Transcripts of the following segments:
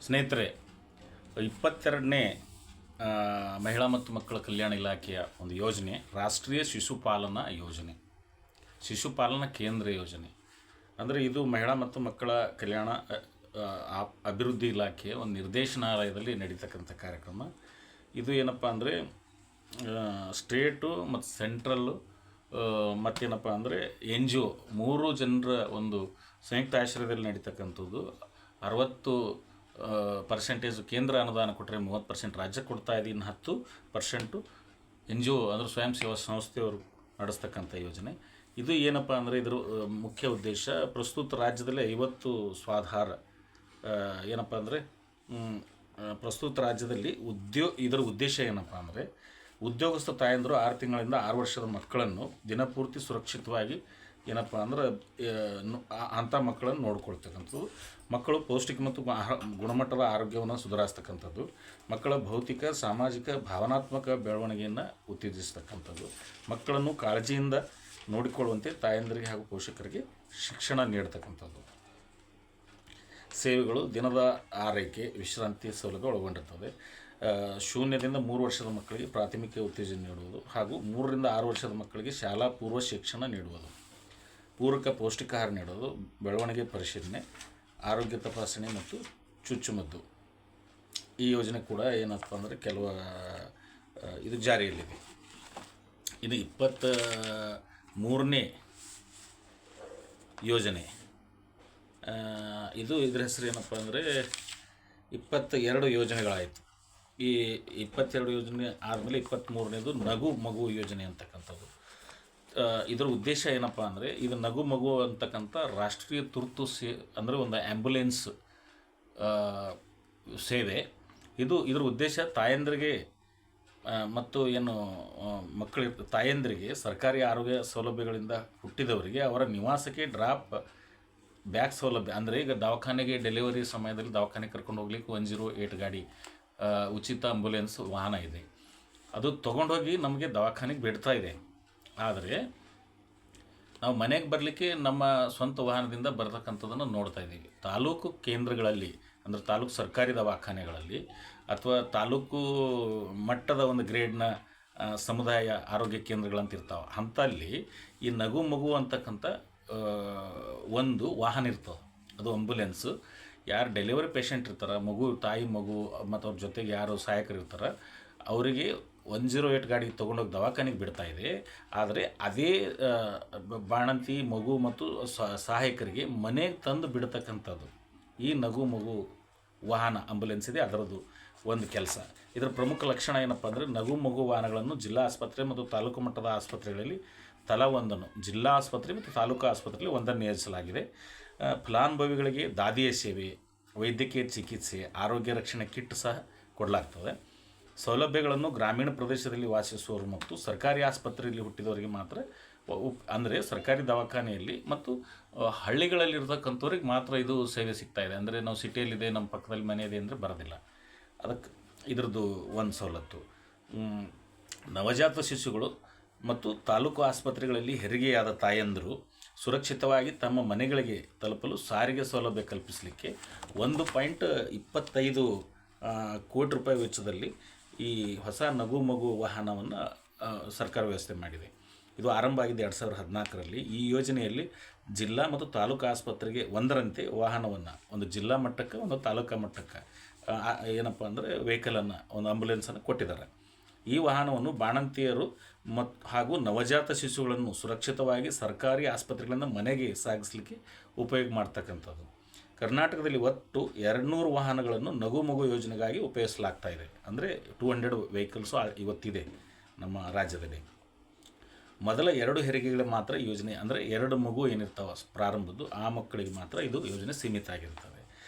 ಸ್ನೇಹಿತರೆ, 22ನೇ ಮಹಿಳಾ ಮತ್ತು ಮಕ್ಕಳ ಕಲ್ಯಾಣ ಇಲಾಖೆಯ ಒಂದು ಯೋಜನೆ ರಾಷ್ಟ್ರೀಯ ಶಿಶುಪಾಲನಾ ಯೋಜನೆ, ಶಿಶುಪಾಲನಾ ಕೇಂದ್ರ ಯೋಜನೆ. ಅಂದರೆ ಇದು ಮಹಿಳಾ ಮತ್ತು ಮಕ್ಕಳ ಕಲ್ಯಾಣ ಅಭಿವೃದ್ಧಿ ಇಲಾಖೆಯ ಒಂದು ನಿರ್ದೇಶನಾಲಯದಲ್ಲಿ ನಡೀತಕ್ಕಂಥ ಕಾರ್ಯಕ್ರಮ. ಇದು ಏನಪ್ಪ ಅಂದರೆ ಸ್ಟೇಟು ಮತ್ತು ಸೆಂಟ್ರಲ್ಲು ಮತ್ತೇನಪ್ಪ ಅಂದರೆ NGO ಮೂರು ಜನರ ಒಂದು ಸಂಯುಕ್ತ ಆಶ್ರಯದಲ್ಲಿ ನಡೀತಕ್ಕಂಥದ್ದು. 60% ಕೇಂದ್ರ ಅನುದಾನ ಕೊಟ್ಟರೆ 30% ರಾಜ್ಯಕ್ಕೆ ಕೊಡ್ತಾ ಇದೆ, ಇನ್ನು 10% NGO ಅಂದರೆ ಸ್ವಯಂ ಸೇವಾ ಸಂಸ್ಥೆಯವರು ನಡೆಸ್ತಕ್ಕಂಥ ಯೋಜನೆ. ಇದು ಏನಪ್ಪ ಅಂದರೆ ಇದರ ಮುಖ್ಯ ಉದ್ದೇಶ ಪ್ರಸ್ತುತ ರಾಜ್ಯದಲ್ಲಿ 50 ಸ್ವಾಧಾರ ಏನಪ್ಪ ಅಂದರೆ ಪ್ರಸ್ತುತ ರಾಜ್ಯದಲ್ಲಿ ಇದರ ಉದ್ದೇಶ ಏನಪ್ಪ ಅಂದರೆ ಉದ್ಯೋಗಸ್ಥ ತಾಯಂದರು 6 ತಿಂಗಳಿಂದ 6 ವರ್ಷದ ಮಕ್ಕಳನ್ನು ದಿನಪೂರ್ತಿ ಸುರಕ್ಷಿತವಾಗಿ ಏನಪ್ಪ ಅಂದ್ರೆ ಅಂಥ ಮಕ್ಕಳನ್ನು ನೋಡ್ಕೊಳ್ತಕ್ಕಂಥದ್ದು. ಮಕ್ಕಳು ಪೌಷ್ಟಿಕ ಮತ್ತು ಗುಣಮಟ್ಟದ ಆರೋಗ್ಯವನ್ನು ಸುಧಾರಿಸ್ತಕ್ಕಂಥದ್ದು, ಮಕ್ಕಳ ಭೌತಿಕ ಸಾಮಾಜಿಕ ಭಾವನಾತ್ಮಕ ಬೆಳವಣಿಗೆಯನ್ನು ಉತ್ತೇಜಿಸ್ತಕ್ಕಂಥದ್ದು, ಮಕ್ಕಳನ್ನು ಕಾಳಜಿಯಿಂದ ನೋಡಿಕೊಳ್ಳುವಂತೆ ತಾಯಂದರಿಗೆ ಹಾಗೂ ಪೋಷಕರಿಗೆ ಶಿಕ್ಷಣ ನೀಡ್ತಕ್ಕಂಥದ್ದು. ಸೇವೆಗಳು ದಿನದ ಆರೈಕೆ ವಿಶ್ರಾಂತಿ ಸೌಲಭ್ಯ ಒಳಗೊಂಡಿರ್ತದೆ. 0 ರಿಂದ 3 ವರ್ಷದ ಮಕ್ಕಳಿಗೆ ಪ್ರಾಥಮಿಕ ಉತ್ತೇಜನ ನೀಡುವುದು ಹಾಗೂ 3 ರಿಂದ 6 ವರ್ಷದ ಮಕ್ಕಳಿಗೆ ಶಾಲಾ ಪೂರ್ವ ಶಿಕ್ಷಣ ನೀಡುವುದು, ಪೂರಕ ಪೌಷ್ಟಿಕಾಹಾರ ನೀಡೋದು, ಬೆಳವಣಿಗೆ ಪರಿಶೀಲನೆ, ಆರೋಗ್ಯ ತಪಾಸಣೆ ಮತ್ತು ಚುಚ್ಚುಮದ್ದು. ಈ ಯೋಜನೆ ಕೂಡ ಏನಪ್ಪ ಅಂದರೆ ಇದು ಜಾರಿಯಲ್ಲಿದೆ. ಇದು 23ನೇ ಯೋಜನೆ. ಇದರ ಹೆಸರು ಏನಪ್ಪ ಅಂದರೆ 22 ಯೋಜನೆಗಳಾಯಿತು. ಈ 22 ಯೋಜನೆ ಆದಮೇಲೆ 23ನೇದು ನಗು ಮಗು ಯೋಜನೆ ಅಂತಕ್ಕಂಥದ್ದು. ಇದರ ಉದ್ದೇಶ ಏನಪ್ಪ ಅಂದರೆ ಇದು ನಗು ಮಗು ಅಂತಕ್ಕಂಥ ರಾಷ್ಟ್ರೀಯ ತುರ್ತು ಅಂದರೆ ಒಂದು ಆ್ಯಂಬುಲೆನ್ಸ್ ಸೇವೆ. ಇದರ ಉದ್ದೇಶ ತಾಯಂದರಿಗೆ ಮತ್ತು ಏನು ಮಕ್ಕಳು ತಾಯಂದರಿಗೆ ಸರ್ಕಾರಿ ಆರೋಗ್ಯ ಸೌಲಭ್ಯಗಳಿಂದ ಹುಟ್ಟಿದವರಿಗೆ ಅವರ ನಿವಾಸಕ್ಕೆ ಡ್ರಾಪ್ ಬ್ಯಾಕ್ ಸೌಲಭ್ಯ. ಅಂದರೆ ಈಗ ದವಾಖಾನೆಗೆ ಡೆಲಿವರಿ ಸಮಯದಲ್ಲಿ ದವಾಖಾನೆಗೆ ಕರ್ಕೊಂಡು ಹೋಗ್ಲಿಕ್ಕೆ 108 ಗಾಡಿ ಉಚಿತ ಆಂಬುಲೆನ್ಸ್ ವಾಹನ ಇದೆ. ಅದು ತೊಗೊಂಡೋಗಿ ನಮಗೆ ದವಾಖಾನೆಗೆ ಬಿಡ್ತಾ ಇದೆ. ಆದರೆ ನಾವು ಮನೆಗೆ ಬರಲಿಕ್ಕೆ ನಮ್ಮ ಸ್ವಂತ ವಾಹನದಿಂದ ಬರ್ತಕ್ಕಂಥದ್ದನ್ನು ನೋಡ್ತಾ ಇದ್ದೀವಿ. ತಾಲೂಕು ಕೇಂದ್ರಗಳಲ್ಲಿ ಅಂದರೆ ತಾಲೂಕು ಸರ್ಕಾರಿ ದವಾಖಾನೆಗಳಲ್ಲಿ ಅಥವಾ ತಾಲೂಕು ಮಟ್ಟದ ಒಂದು ಗ್ರೇಡ್ನ ಸಮುದಾಯ ಆರೋಗ್ಯ ಕೇಂದ್ರಗಳಂತ ಇರ್ತಾವೆ, ಅಂಥಲ್ಲಿ ಈ ನಗು ಮಗು ಅಂತಕ್ಕಂಥ ಒಂದು ವಾಹನ ಇರ್ತದೆ. ಅದು ಆಂಬುಲೆನ್ಸು. ಯಾರು ಡೆಲಿವರಿ ಪೇಷಂಟ್ ಇರ್ತಾರೆ, ತಾಯಿ ಮಗು ಮತ್ತು ಅವ್ರ ಜೊತೆಗೆ ಯಾರು ಸಹಾಯಕರು ಇರ್ತಾರೆ ಅವರಿಗೆ 108 ಗಾಡಿ ತೊಗೊಂಡೋಗಿ ದವಾಖಾನೆಗೆ ಬಿಡ್ತಾ ಇದೆ. ಆದರೆ ಅದೇ ಬಾಣಂತಿ ಮಗು ಮತ್ತು ಸಹಾಯಕರಿಗೆ ಮನೆಗೆ ತಂದು ಬಿಡ್ತಕ್ಕಂಥದ್ದು ಈ ನಗು ಮಗು ವಾಹನ ಆಂಬುಲೆನ್ಸ್ ಇದೆ, ಅದರದ್ದು ಒಂದು ಕೆಲಸ. ಇದರ ಪ್ರಮುಖ ಲಕ್ಷಣ ಏನಪ್ಪ ಅಂದರೆ ನಗು ಮಗು ವಾಹನಗಳನ್ನು ಜಿಲ್ಲಾ ಆಸ್ಪತ್ರೆ ಮತ್ತು ತಾಲೂಕು ಮಟ್ಟದ ಆಸ್ಪತ್ರೆಗಳಲ್ಲಿ ತಲಾ ಒಂದನ್ನು, ಜಿಲ್ಲಾ ಆಸ್ಪತ್ರೆ ಮತ್ತು ತಾಲೂಕು ಆಸ್ಪತ್ರೆಯಲ್ಲಿ ಒಂದನ್ನು ನಿಯೋಜಿಸಲಾಗಿದೆ. ಫಲಾನುಭವಿಗಳಿಗೆ ದಾದಿಯ ಸೇವೆ, ವೈದ್ಯಕೀಯ ಚಿಕಿತ್ಸೆ, ಆರೋಗ್ಯ ರಕ್ಷಣೆ ಕಿಟ್ ಸಹ ಕೊಡಲಾಗ್ತದೆ. ಸೌಲಭ್ಯಗಳನ್ನು ಗ್ರಾಮೀಣ ಪ್ರದೇಶದಲ್ಲಿ ವಾಸಿಸುವವರು ಮತ್ತು ಸರ್ಕಾರಿ ಆಸ್ಪತ್ರೆಯಲ್ಲಿ ಹುಟ್ಟಿದವರಿಗೆ ಮಾತ್ರ, ಅಂದರೆ ಸರ್ಕಾರಿ ದವಾಖಾನೆಯಲ್ಲಿ ಮತ್ತು ಹಳ್ಳಿಗಳಲ್ಲಿರ್ತಕ್ಕಂಥವ್ರಿಗೆ ಮಾತ್ರ ಇದು ಸೇವೆ ಸಿಗ್ತಾಯಿದೆ. ಅಂದರೆ ನಾವು ಸಿಟಿಯಲ್ಲಿದೆ, ನಮ್ಮ ಪಕ್ಕದಲ್ಲಿ ಮನೆ ಇದೆ ಅಂದರೆ ಬರೋದಿಲ್ಲ. ಅದಕ್ಕೆ ಇದರದ್ದು ಒಂದು ಸವಲತ್ತು. ನವಜಾತ ಶಿಶುಗಳು ಮತ್ತು ತಾಲೂಕು ಆಸ್ಪತ್ರೆಗಳಲ್ಲಿ ಹೆರಿಗೆಯಾದ ತಾಯಂದಿರು ಸುರಕ್ಷಿತವಾಗಿ ತಮ್ಮ ಮನೆಗಳಿಗೆ ತಲುಪಲು ಸಾರಿಗೆ ಸೌಲಭ್ಯ ಕಲ್ಪಿಸಲಿಕ್ಕೆ 1.25 ಕೋಟಿ ರೂಪಾಯಿ ವೆಚ್ಚದಲ್ಲಿ ಈ ಹೊಸ ನಗು ಮಗು ವಾಹನವನ್ನು ಸರ್ಕಾರ ವ್ಯವಸ್ಥೆ ಮಾಡಿದೆ. ಇದು ಆರಂಭ ಆಗಿದೆ 2014ರಲ್ಲಿ. ಈ ಯೋಜನೆಯಲ್ಲಿ ಜಿಲ್ಲಾ ಮತ್ತು ತಾಲೂಕು ಆಸ್ಪತ್ರೆಗೆ ಒಂದರಂತೆ ವಾಹನವನ್ನು, ಒಂದು ಜಿಲ್ಲಾ ಮಟ್ಟಕ್ಕೆ ಒಂದು ತಾಲೂಕಾ ಮಟ್ಟಕ್ಕೆ ಏನಪ್ಪ ಅಂದರೆ ವೆಹಿಕಲನ್ನು, ಒಂದು ಆಂಬುಲೆನ್ಸನ್ನು ಕೊಟ್ಟಿದ್ದಾರೆ. ಈ ವಾಹನವನ್ನು ಬಾಣಂತಿಯರು ಹಾಗೂ ನವಜಾತ ಶಿಶುಗಳನ್ನು ಸುರಕ್ಷಿತವಾಗಿ ಸರ್ಕಾರಿ ಆಸ್ಪತ್ರೆಗಳಿಂದ ಮನೆಗೆ ಸಾಗಿಸಲಿಕ್ಕೆ ಉಪಯೋಗ ಮಾಡ್ತಕ್ಕಂಥದ್ದು. ಕರ್ನಾಟಕದಲ್ಲಿ ಒಟ್ಟು 200 ವಾಹನಗಳನ್ನು ನಗು ಮಗು ಯೋಜನೆಗಾಗಿ ಉಪಯೋಗಿಸಲಾಗ್ತಾ ಇದೆ. ಅಂದರೆ 200 ವೆಹಿಕಲ್ಸು ಇವತ್ತಿದೆ ನಮ್ಮ ರಾಜ್ಯದಲ್ಲಿ. ಮೊದಲ 2 ಹೆರಿಗೆಗಳಿಗೆ ಮಾತ್ರ ಯೋಜನೆ, ಅಂದರೆ 2 ಮಗು ಏನಿರ್ತಾವೆ ಪ್ರಾರಂಭದ್ದು, ಆ ಮಕ್ಕಳಿಗೆ ಮಾತ್ರ ಇದು ಯೋಜನೆ ಸೀಮಿತ ಆಗಿರ್ತದೆ.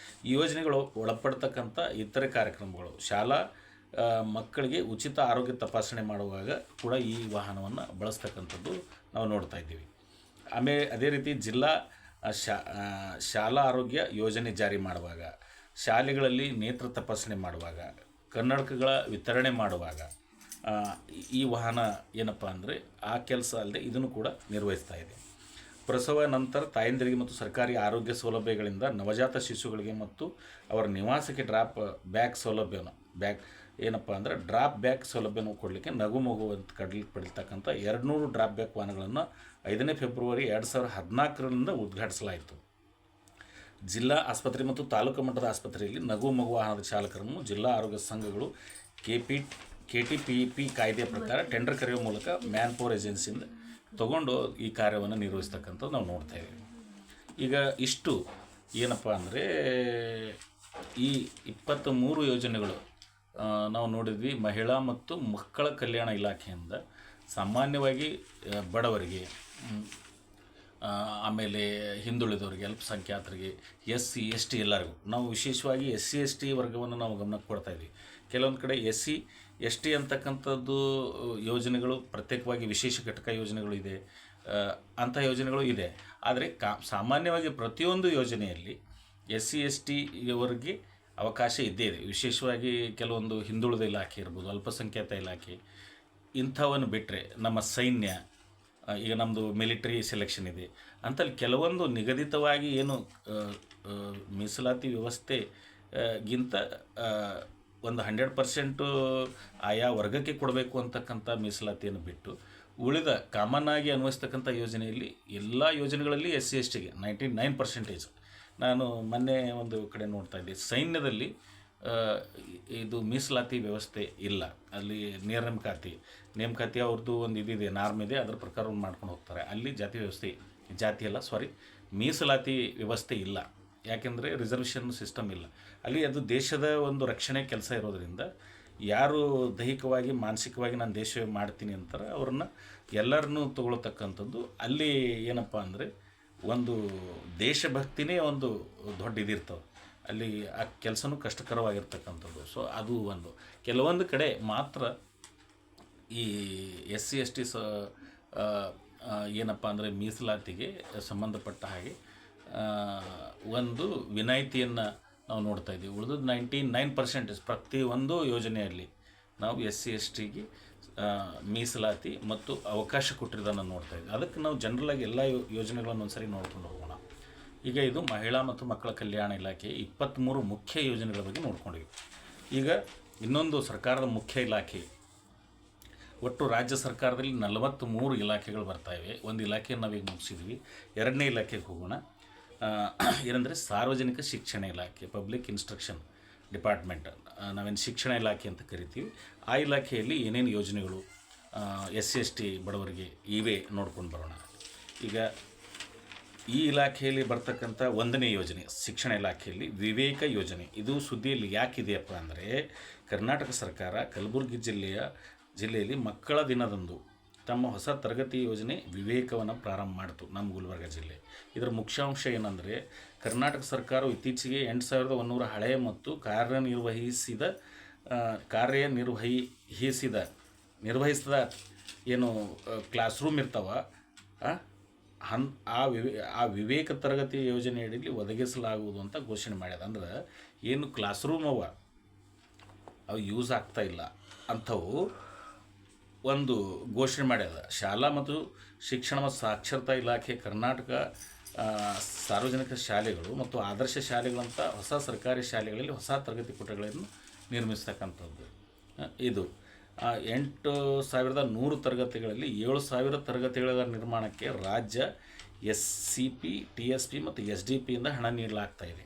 ಈ ಯೋಜನೆಗಳು ಒಳಪಡ್ತಕ್ಕಂಥ ಇತರೆ ಕಾರ್ಯಕ್ರಮಗಳು, ಶಾಲಾ ಮಕ್ಕಳಿಗೆ ಉಚಿತ ಆರೋಗ್ಯ ತಪಾಸಣೆ ಮಾಡುವಾಗ ಕೂಡ ಈ ವಾಹನವನ್ನು ಬಳಸ್ತಕ್ಕಂಥದ್ದು ನಾವು ನೋಡ್ತಾ ಇದ್ದೀವಿ. ಅದೇ ರೀತಿ ಜಿಲ್ಲಾ ಶಾಲಾ ಆರೋಗ್ಯ ಯೋಜನೆ ಜಾರಿ ಮಾಡುವಾಗ, ಶಾಲೆಗಳಲ್ಲಿ ನೇತ್ರ ತಪಾಸಣೆ ಮಾಡುವಾಗ, ಕನ್ನಡಕಗಳ ವಿತರಣೆ ಮಾಡುವಾಗ ಈ ವಾಹನ ಏನಪ್ಪ ಅಂದರೆ ಆ ಕೆಲಸ ಅಲ್ಲದೆ ಇದನ್ನು ಕೂಡ ನಿರ್ವಹಿಸ್ತಾ ಇದೆ. ಪ್ರಸವ ನಂತರ ತಾಯಂದಿರಿಗೆ ಮತ್ತು ಸರ್ಕಾರಿ ಆರೋಗ್ಯ ಸೌಲಭ್ಯಗಳಿಂದ ನವಜಾತ ಶಿಶುಗಳಿಗೆ ಮತ್ತು ಅವರ ನಿವಾಸಕ್ಕೆ ಡ್ರಾಪ್ ಬ್ಯಾಗ್ ಸೌಲಭ್ಯವನ್ನು ಏನಪ್ಪ ಅಂದರೆ ಡ್ರಾಪ್ ಬ್ಯಾಗ್ ಸೌಲಭ್ಯವನ್ನು ಕೊಡಲಿಕ್ಕೆ ನಗು ಮಗು ಅಂತ ಪಡೀತಕ್ಕಂಥ 200 ಡ್ರಾಪ್ ಬ್ಯಾಗ್ ವಾಹನಗಳನ್ನು 5ನೇ ಫೆಬ್ರವರಿ 2014ರಿಂದ ಉದ್ಘಾಟಿಸಲಾಯಿತು. ಜಿಲ್ಲಾ ಆಸ್ಪತ್ರೆ ಮತ್ತು ತಾಲೂಕು ಮಟ್ಟದ ಆಸ್ಪತ್ರೆಯಲ್ಲಿ ನಗು ಮಗು ವಾಹನದ ಚಾಲಕರನ್ನು ಜಿಲ್ಲಾ ಆರೋಗ್ಯ ಸಂಘಗಳು KTPP ಕಾಯ್ದೆಯ ಪ್ರಕಾರ ಟೆಂಡರ್ ಕರೆಯುವ ಮೂಲಕ ಮ್ಯಾನ್ ಪವರ್ ಏಜೆನ್ಸಿಯಿಂದ ತಗೊಂಡು ಈ ಕಾರ್ಯವನ್ನು ನಿರ್ವಹಿಸ್ತಕ್ಕಂಥದ್ದು ನಾವು ನೋಡ್ತಾ ಇದ್ದೀವಿ. ಈಗ ಇಷ್ಟು ಏನಪ್ಪ ಅಂದರೆ ಈ 23 ಯೋಜನೆಗಳು ನಾವು ನೋಡಿದ್ವಿ. ಮಹಿಳಾ ಮತ್ತು ಮಕ್ಕಳ ಕಲ್ಯಾಣ ಇಲಾಖೆಯಿಂದ ಸಾಮಾನ್ಯವಾಗಿ ಬಡವರಿಗೆ, ಆಮೇಲೆ ಹಿಂದುಳಿದವರಿಗೆ, ಅಲ್ಪಸಂಖ್ಯಾತರಿಗೆ, SC ST ಎಲ್ಲರಿಗೂ ನಾವು ವಿಶೇಷವಾಗಿ SC ST ವರ್ಗವನ್ನು ನಾವು ಗಮನಕ್ಕೆ ಕೊಡ್ತಾಯಿದ್ವಿ. ಕೆಲವೊಂದು ಕಡೆ SC ST ಅಂತಕ್ಕಂಥದ್ದು ಯೋಜನೆಗಳು ಪ್ರತ್ಯೇಕವಾಗಿ ವಿಶೇಷ ಘಟಕ ಯೋಜನೆಗಳು ಇದೆ, ಅಂಥ ಯೋಜನೆಗಳು ಇದೆ. ಆದರೆ ಸಾಮಾನ್ಯವಾಗಿ ಪ್ರತಿಯೊಂದು ಯೋಜನೆಯಲ್ಲಿ SC ST ಯವರಿಗೆ ಅವಕಾಶ ಇದ್ದೇ ಇದೆ. ವಿಶೇಷವಾಗಿ ಕೆಲವೊಂದು ಹಿಂದುಳಿದ ಇಲಾಖೆ ಇರ್ಬೋದು, ಅಲ್ಪಸಂಖ್ಯಾತ ಇಲಾಖೆ, ಇಂಥವನ್ನು ಬಿಟ್ಟರೆ ನಮ್ಮ ಸೈನ್ಯ, ಈಗ ನಮ್ಮದು ಮಿಲಿಟರಿ ಸೆಲೆಕ್ಷನ್ ಇದೆ ಅಂತಲ್ಲಿ ಕೆಲವೊಂದು ನಿಗದಿತವಾಗಿ ಏನು ಮೀಸಲಾತಿ ವ್ಯವಸ್ಥೆಗಿಂತ ಒಂದು 100% ಆಯಾ ವರ್ಗಕ್ಕೆ ಕೊಡಬೇಕು ಅಂತಕ್ಕಂಥ ಮೀಸಲಾತಿಯನ್ನು ಬಿಟ್ಟು ಉಳಿದ ಕಾಮನ್ ಆಗಿ ಅನ್ವಯಿಸ್ತಕ್ಕಂಥ ಯೋಜನೆಯಲ್ಲಿ ಎಲ್ಲ ಯೋಜನೆಗಳಲ್ಲಿ SC STಗೆ 99%. ನಾನು ಮೊನ್ನೆ ಒಂದು ಕಡೆ ನೋಡ್ತಾ ಇದ್ದೆ, ಸೈನ್ಯದಲ್ಲಿ ಇದು ಮೀಸಲಾತಿ ವ್ಯವಸ್ಥೆ ಇಲ್ಲ. ಅಲ್ಲಿ ನೇಮಕಾತಿ ಅವ್ರದ್ದು ಒಂದು ಇದಿದೆ, ನಾರ್ಮ್ ಇದೆ, ಅದರ ಪ್ರಕಾರ ಮಾಡ್ಕೊಂಡು ಹೋಗ್ತಾರೆ. ಅಲ್ಲಿ ಮೀಸಲಾತಿ ವ್ಯವಸ್ಥೆ ಇಲ್ಲ. ಯಾಕೆಂದರೆ ರಿಸರ್ವೇಷನ್ ಸಿಸ್ಟಮ್ ಇಲ್ಲ ಅಲ್ಲಿ. ಅದು ದೇಶದ ಒಂದು ರಕ್ಷಣೆ ಕೆಲಸ ಇರೋದರಿಂದ ಯಾರು ದೈಹಿಕವಾಗಿ ಮಾನಸಿಕವಾಗಿ ನಾನು ದೇಶ ಮಾಡ್ತೀನಿ ಅಂತಾರೆ ಅವ್ರನ್ನ ಎಲ್ಲರನ್ನೂ ತಗೊಳ್ತಕ್ಕಂಥದ್ದು. ಅಲ್ಲಿ ಏನಪ್ಪ ಅಂದರೆ ಒಂದು ದೇಶಭಕ್ತಿನೇ ಒಂದು ದೊಡ್ಡ ಇದಿರ್ತವೆ ಅಲ್ಲಿ. ಆ ಕೆಲಸನೂ ಕಷ್ಟಕರವಾಗಿರ್ತಕ್ಕಂಥದ್ದು. ಸೊ ಅದು ಕೆಲವೊಂದು ಕಡೆ ಮಾತ್ರ ಈ SC ST ಏನಪ್ಪ ಅಂದರೆ ಮೀಸಲಾತಿಗೆ ಸಂಬಂಧಪಟ್ಟ ಹಾಗೆ ಒಂದು ವಿನಾಯಿತಿಯನ್ನು ನಾವು ನೋಡ್ತಾ ಇದ್ದೀವಿ. ಉಳಿದು 99% ಪ್ರತಿಯೊಂದು ಯೋಜನೆಯಲ್ಲಿ ನಾವು SC STಗೆ ಮೀಸಲಾತಿ ಮತ್ತು ಅವಕಾಶ ಕೊಟ್ಟಿರೋದನ್ನು ನೋಡ್ತಾ ಇದ್ದೀವಿ. ಅದಕ್ಕೆ ನಾವು ಜನರಲಾಗಿ ಎಲ್ಲ ಯೋಜನೆಗಳನ್ನು ಒಂದ್ಸರಿ ನೋಡ್ಕೊಂಡು ಹೋಗೋಣ. ಈಗ ಇದು ಮಹಿಳಾ ಮತ್ತು ಮಕ್ಕಳ ಕಲ್ಯಾಣ ಇಲಾಖೆ 23 ಮುಖ್ಯ ಯೋಜನೆಗಳ ಬಗ್ಗೆ ನೋಡ್ಕೊಂಡಿವಿ. ಈಗ ಇನ್ನೊಂದು ಸರ್ಕಾರದ ಮುಖ್ಯ ಇಲಾಖೆ, ಒಟ್ಟು ರಾಜ್ಯ ಸರ್ಕಾರದಲ್ಲಿ 43 ಇಲಾಖೆಗಳು ಬರ್ತಾಯಿವೆ. ಒಂದು ಇಲಾಖೆಯನ್ನು ನಾವೀಗ ಮುಗಿಸಿದ್ವಿ. 2ನೇ ಇಲಾಖೆಗೆ ಹೋಗೋಣ. ಏನಂದರೆ ಸಾರ್ವಜನಿಕ ಶಿಕ್ಷಣ ಇಲಾಖೆ, ಪಬ್ಲಿಕ್ ಇನ್ಸ್ಟ್ರಕ್ಷನ್ ಡಿಪಾರ್ಟ್ಮೆಂಟ್, ನಾವೇನು ಶಿಕ್ಷಣ ಇಲಾಖೆ ಅಂತ ಕರಿತೀವಿ. ಆ ಇಲಾಖೆಯಲ್ಲಿ ಏನೇನು ಯೋಜನೆಗಳು SC ST ಬಡವರಿಗೆ ಇವೆ ನೋಡ್ಕೊಂಡು ಬರೋಣ. ಈಗ ಈ ಇಲಾಖೆಯಲ್ಲಿ ಬರ್ತಕ್ಕಂಥ 1ನೇ ಯೋಜನೆ ಶಿಕ್ಷಣ ಇಲಾಖೆಯಲ್ಲಿ ವಿವೇಕ ಯೋಜನೆ. ಇದು ಸುದ್ದಿಯಲ್ಲಿ ಯಾಕಿದೆಯಪ್ಪ ಅಂದರೆ ಕರ್ನಾಟಕ ಸರ್ಕಾರ ಕಲಬುರಗಿ ಜಿಲ್ಲೆಯಲ್ಲಿ ಮಕ್ಕಳ ದಿನದಂದು ತಮ್ಮ ಹೊಸ ತರಗತಿ ಯೋಜನೆ ವಿವೇಕವನ್ನು ಪ್ರಾರಂಭ ಮಾಡಿತು ನಮ್ಮ ಗುಲ್ಬರ್ಗ ಜಿಲ್ಲೆ. ಇದರ ಮುಖ್ಯಾಂಶ ಏನಂದರೆ ಕರ್ನಾಟಕ ಸರ್ಕಾರವು ಇತ್ತೀಚೆಗೆ 8100 ಹಳೆಯ ಮತ್ತು ನಿರ್ವಹಿಸಿದ ಏನು ಕ್ಲಾಸ್ ರೂಮ್ ಇರ್ತಾವ ಆ ವಿವೇಕ ತರಗತಿ ಯೋಜನೆಯಲ್ಲಿ ಒದಗಿಸಲಾಗುವುದು ಅಂತ ಘೋಷಣೆ ಮಾಡ್ಯದ. ಅಂದ್ರೆ ಏನು ಕ್ಲಾಸ್ ರೂಮ್ ಅವು ಯೂಸ್ ಆಗ್ತಾ ಇಲ್ಲ ಅಂಥವು ಒಂದು ಘೋಷಣೆ ಮಾಡ್ಯದ. ಶಾಲಾ ಮತ್ತು ಶಿಕ್ಷಣ ಮತ್ತು ಸಾಕ್ಷರತಾ ಇಲಾಖೆ ಕರ್ನಾಟಕ ಸಾರ್ವಜನಿಕ ಶಾಲೆಗಳು ಮತ್ತು ಆದರ್ಶ ಶಾಲೆಗಳಂಥ ಹೊಸ ಸರ್ಕಾರಿ ಶಾಲೆಗಳಲ್ಲಿ ಹೊಸ ತರಗತಿ ಕೊಠಡಿಗಳನ್ನು ನಿರ್ಮಿಸ್ತಕ್ಕಂಥದ್ದು. ಇದು 8100 ತರಗತಿಗಳಲ್ಲಿ 7000 ತರಗತಿಗಳ ನಿರ್ಮಾಣಕ್ಕೆ ರಾಜ್ಯ SCP, TSP ಮತ್ತು SDPಯಿಂದ ಹಣ ನೀಡಲಾಗ್ತಾಯಿದೆ.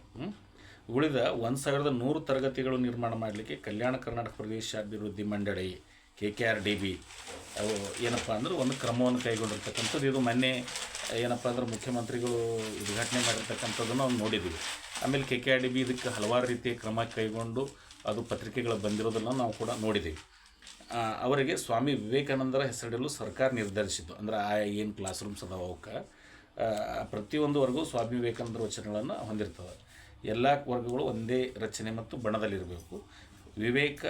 ಉಳಿದ 1100 ತರಗತಿಗಳು ನಿರ್ಮಾಣ ಮಾಡಲಿಕ್ಕೆ ಕಲ್ಯಾಣ ಕರ್ನಾಟಕ ಪ್ರದೇಶ ಅಭಿವೃದ್ಧಿ ಮಂಡಳಿ KKRDB ಅವು ಏನಪ್ಪ ಅಂದ್ರೆ ಒಂದು ಕ್ರಮವನ್ನು ಕೈಗೊಂಡಿರ್ತಕ್ಕಂಥದ್ದು. ಇದು ಮೊನ್ನೆ ಏನಪ್ಪ ಅಂದ್ರೆ ಮುಖ್ಯಮಂತ್ರಿಗಳು ಉದ್ಘಾಟನೆ ಮಾಡಿರ್ತಕ್ಕಂಥದ್ದನ್ನು ನಾವು ನೋಡಿದ್ದೀವಿ. ಆಮೇಲೆ KKRDB ಇದಕ್ಕೆ ಹಲವಾರು ರೀತಿಯ ಕ್ರಮ ಕೈಗೊಂಡು ಅದು ಪತ್ರಿಕೆಗಳು ಬಂದಿರೋದನ್ನು ನಾವು ಕೂಡ ನೋಡಿದ್ದೀವಿ. ಅವರಿಗೆ ಸ್ವಾಮಿ ವಿವೇಕಾನಂದರ ಹೆಸರಿಡಲು ಸರ್ಕಾರ ನಿರ್ಧರಿಸಿತು. ಅಂದ್ರೆ ಆ ಏನು ಕ್ಲಾಸ್ ರೂಮ್ಸ್ ಅದಾವ ಅವಕ್ಕೆ ಪ್ರತಿಯೊಂದು ವರ್ಗವು ಸ್ವಾಮಿ ವಿವೇಕಾನಂದರ ವಚನಗಳನ್ನು ಹೊಂದಿರ್ತವೆ. ಎಲ್ಲ ವರ್ಗಗಳು ಒಂದೇ ರಚನೆ ಮತ್ತು ಬಣ್ಣದಲ್ಲಿರಬೇಕು. ವಿವೇಕ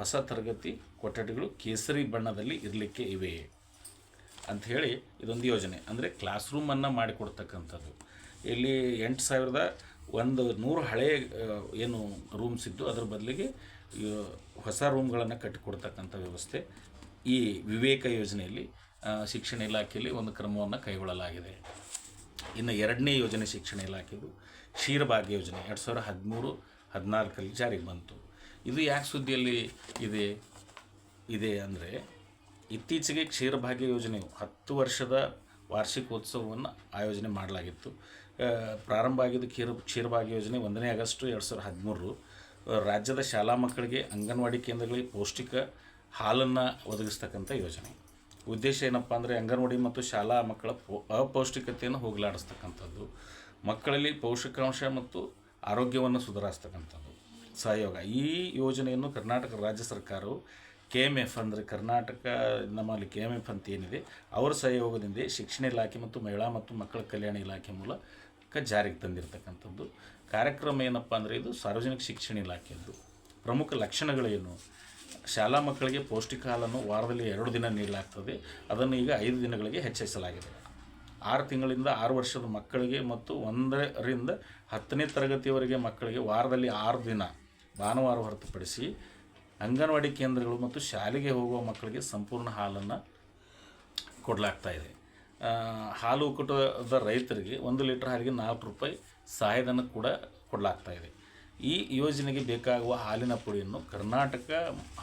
ಹೊಸ ತರಗತಿ ಕೊಠಡಿಗಳು ಕೇಸರಿ ಬಣ್ಣದಲ್ಲಿ ಇರಲಿಕ್ಕೆ ಇವೆ ಅಂಥೇಳಿ ಇದೊಂದು ಯೋಜನೆ. ಅಂದರೆ ಕ್ಲಾಸ್ ರೂಮನ್ನು ಮಾಡಿಕೊಡ್ತಕ್ಕಂಥದ್ದು. ಇಲ್ಲಿ 8100 ಹಳೆಯ ಏನು ರೂಮ್ಸ್ ಇದ್ದು ಅದರ ಬದಲಿಗೆ ಹೊಸ ರೂಮ್ಗಳನ್ನು ಕಟ್ಟಿಕೊಡ್ತಕ್ಕಂಥ ವ್ಯವಸ್ಥೆ ಈ ವಿವೇಕ ಯೋಜನೆಯಲ್ಲಿ ಶಿಕ್ಷಣ ಇಲಾಖೆಯಲ್ಲಿ ಒಂದು ಕ್ರಮವನ್ನು ಕೈಗೊಳ್ಳಲಾಗಿದೆ. ಇನ್ನು ಎರಡನೇ ಯೋಜನೆ ಶಿಕ್ಷಣ ಇಲಾಖೆದು ಕ್ಷೀರಭಾಗ್ಯ ಯೋಜನೆ 2013-14 ಜಾರಿಗೆ ಬಂತು. ಇದು ಯಾಕೆ ಸುದ್ದಿಯಲ್ಲಿ ಇದೆ ಅಂದರೆ ಇತ್ತೀಚೆಗೆ ಕ್ಷೀರಭಾಗ್ಯ ಯೋಜನೆಯು 10 ವರ್ಷದ ವಾರ್ಷಿಕೋತ್ಸವವನ್ನು ಆಯೋಜನೆ ಮಾಡಲಾಗಿತ್ತು. ಪ್ರಾರಂಭ ಆಗಿದ್ದು ಕ್ಷೀರಭಾಗ್ಯ ಯೋಜನೆ 1ನೇ ಆಗಸ್ಟ್ 2013 ರಾಜ್ಯದ ಶಾಲಾ ಮಕ್ಕಳಿಗೆ ಅಂಗನವಾಡಿ ಕೇಂದ್ರಗಳಿಗೆ ಪೌಷ್ಟಿಕ ಹಾಲನ್ನು ಒದಗಿಸ್ತಕ್ಕಂಥ ಯೋಜನೆ. ಉದ್ದೇಶ ಏನಪ್ಪ ಅಂದರೆ ಅಂಗನವಾಡಿ ಮತ್ತು ಶಾಲಾ ಮಕ್ಕಳ ಅಪೌಷ್ಟಿಕತೆಯನ್ನು ಹೋಗಲಾಡಿಸ್ತಕ್ಕಂಥದ್ದು, ಮಕ್ಕಳಲ್ಲಿ ಪೌಷ್ಟಿಕಾಂಶ ಮತ್ತು ಆರೋಗ್ಯವನ್ನು ಸುಧಾರಿಸ್ತಕ್ಕಂಥದ್ದು ಸಹಯೋಗ. ಈ ಯೋಜನೆಯನ್ನು ಕರ್ನಾಟಕ ರಾಜ್ಯ ಸರ್ಕಾರವು KMF ಅಂದರೆ ಕರ್ನಾಟಕ ನಮ್ಮಲ್ಲಿ KMF ಅಂತ ಏನಿದೆ ಅವರ ಸಹಯೋಗದಿಂದ ಶಿಕ್ಷಣ ಇಲಾಖೆ ಮತ್ತು ಮಹಿಳಾ ಮತ್ತು ಮಕ್ಕಳ ಕಲ್ಯಾಣ ಇಲಾಖೆ ಮೂಲಕ ಜಾರಿಗೆ ತಂದಿರತಕ್ಕಂಥದ್ದು. ಕಾರ್ಯಕ್ರಮ ಏನಪ್ಪ ಅಂದರೆ ಇದು ಸಾರ್ವಜನಿಕ ಶಿಕ್ಷಣ ಇಲಾಖೆಯದ್ದು. ಪ್ರಮುಖ ಲಕ್ಷಣಗಳೇನು? ಶಾಲಾ ಮಕ್ಕಳಿಗೆ ಪೌಷ್ಟಿಕ ಹಾಲನ್ನು ವಾರದಲ್ಲಿ 2 ದಿನ ನೀಡಲಾಗ್ತದೆ. ಅದನ್ನು ಈಗ 5 ದಿನಗಳಿಗೆ ಹೆಚ್ಚಿಸಲಾಗಿದೆ. 6 ತಿಂಗಳಿಂದ 6 ವರ್ಷದ ಮಕ್ಕಳಿಗೆ ಮತ್ತು 1ರಿಂದ 10ನೇ ತರಗತಿಯವರೆಗೆ ಮಕ್ಕಳಿಗೆ ವಾರದಲ್ಲಿ 6 ದಿನ ಭಾನುವಾರ ಹೊರತುಪಡಿಸಿ ಅಂಗನವಾಡಿ ಕೇಂದ್ರಗಳು ಮತ್ತು ಶಾಲೆಗೆ ಹೋಗುವ ಮಕ್ಕಳಿಗೆ ಸಂಪೂರ್ಣ ಹಾಲನ್ನು ಕೊಡಲಾಗ್ತಾಯಿದೆ. ಹಾಲು ಒಕ್ಕೂಟದ ರೈತರಿಗೆ 1 ಲೀಟರ್ ಹಾಲಿಗೆ 4 ರೂಪಾಯಿ ಸಹಾಯಧನ ಕೂಡ ಕೊಡಲಾಗ್ತಾಯಿದೆ. ಈ ಯೋಜನೆಗೆ ಬೇಕಾಗುವ ಹಾಲಿನ ಪುಡಿಯನ್ನು ಕರ್ನಾಟಕ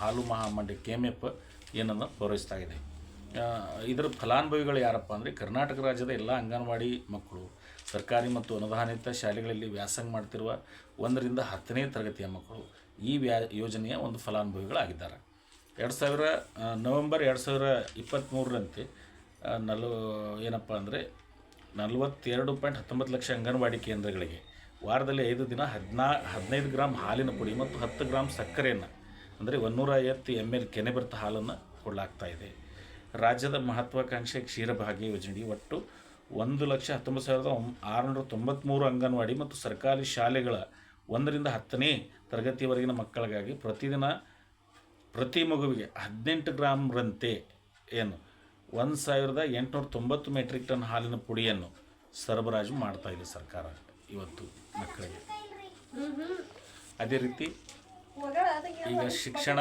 ಹಾಲು ಮಹಾಮಂಡಳಿ KMF ಏನನ್ನು ಪೂರೈಸ್ತಾ ಇದೆ. ಇದರ ಫಲಾನುಭವಿಗಳು ಯಾರಪ್ಪ ಅಂದರೆ ಕರ್ನಾಟಕ ರಾಜ್ಯದ ಎಲ್ಲ ಅಂಗನವಾಡಿ ಮಕ್ಕಳು, ಸರ್ಕಾರಿ ಮತ್ತು ಅನುದಾನಿತ ಶಾಲೆಗಳಲ್ಲಿ ವ್ಯಾಸಂಗ ಮಾಡ್ತಿರುವ 1ರಿಂದ 10ನೇ ತರಗತಿಯ ಮಕ್ಕಳು ಈ ಯೋಜನೆಯ ಒಂದು ಫಲಾನುಭವಿಗಳಾಗಿದ್ದಾರೆ. ನವೆಂಬರ್ 2023ರಂತೆ ಏನಪ್ಪ ಅಂದರೆ 42.19 ಲಕ್ಷ ಅಂಗನವಾಡಿ ಕೇಂದ್ರಗಳಿಗೆ ವಾರದಲ್ಲಿ 5 ದಿನ 15 ಗ್ರಾಮ್ ಹಾಲಿನ ಪುಡಿ ಮತ್ತು 10 ಗ್ರಾಮ್ ಸಕ್ಕರೆಯನ್ನು ಅಂದರೆ 150 ml ಕೆನೆಬೆರೆತ ಹಾಲನ್ನು ಕೊಡಲಾಗ್ತಾಯಿದೆ. ರಾಜ್ಯದ ಮಹತ್ವಾಕಾಂಕ್ಷೆ ಕ್ಷೀರಭಾಗ್ಯ ಯೋಜನೆ ಒಟ್ಟು 1,19,693 ಅಂಗನವಾಡಿ ಮತ್ತು ಸರ್ಕಾರಿ ಶಾಲೆಗಳ 1ರಿಂದ 10ನೇ ತರಗತಿಯವರೆಗಿನ ಮಕ್ಕಳಿಗಾಗಿ ಪ್ರತಿ ಮಗುವಿಗೆ 18 ಗ್ರಾಮ್ರಂತೆ 1,890 ಮೆಟ್ರಿಕ್ ಟನ್ ಹಾಲಿನ ಪುಡಿಯನ್ನು ಸರಬರಾಜು ಮಾಡ್ತಾಯಿದೆ ಸರ್ಕಾರ ಇವತ್ತು ಮಕ್ಕಳಿಗೆ. ಅದೇ ರೀತಿ ಈಗ ಶಿಕ್ಷಣ